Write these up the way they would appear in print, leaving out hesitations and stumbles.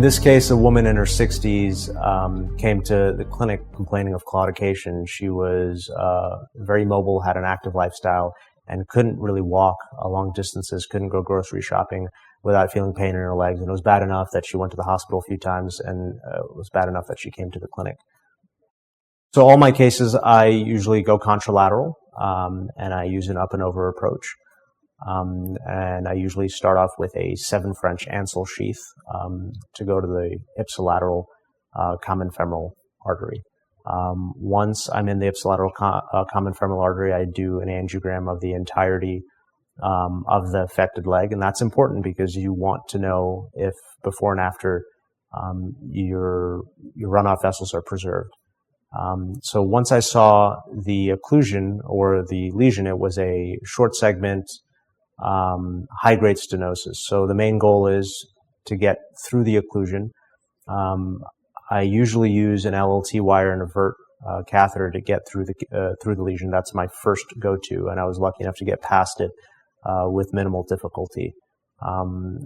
this case, a woman in her 60s came to the clinic complaining of claudication. She was very mobile, had an active lifestyle, and couldn't really walk long distances, couldn't go grocery shopping without feeling pain in her legs. And it was bad enough that she went to the hospital a few times, and it was bad enough that she came to the clinic. So all my cases, I usually go contralateral, and I use an up and over approach. And I usually start off with a 7 French Ansel sheath to go to the ipsilateral common femoral artery. Once I'm in the ipsilateral common femoral artery, I do an angiogram of the entirety of the affected leg, and that's important because you want to know if before and after your runoff vessels are preserved. So once I saw the occlusion or the lesion, it was a short segment high-grade stenosis. So the main goal is to get through the occlusion. I usually use an LLT wire and a vert catheter to get through the lesion. That's my first go-to, and I was lucky enough to get past it with minimal difficulty.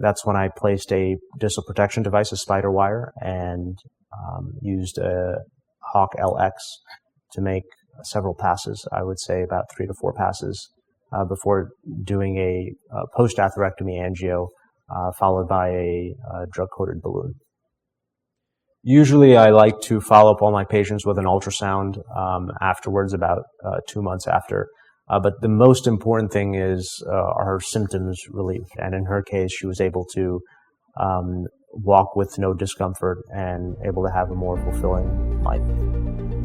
That's when I placed a distal protection device, a spider wire, and used a Hawk LX to make several passes. I would say about 3 to 4 passes before doing a post-atherectomy angio, followed by a drug-coated balloon. Usually I like to follow up all my patients with an ultrasound afterwards, about 2 months after. But the most important thing is her symptoms relieved. And in her case, she was able to walk with no discomfort and able to have a more fulfilling life.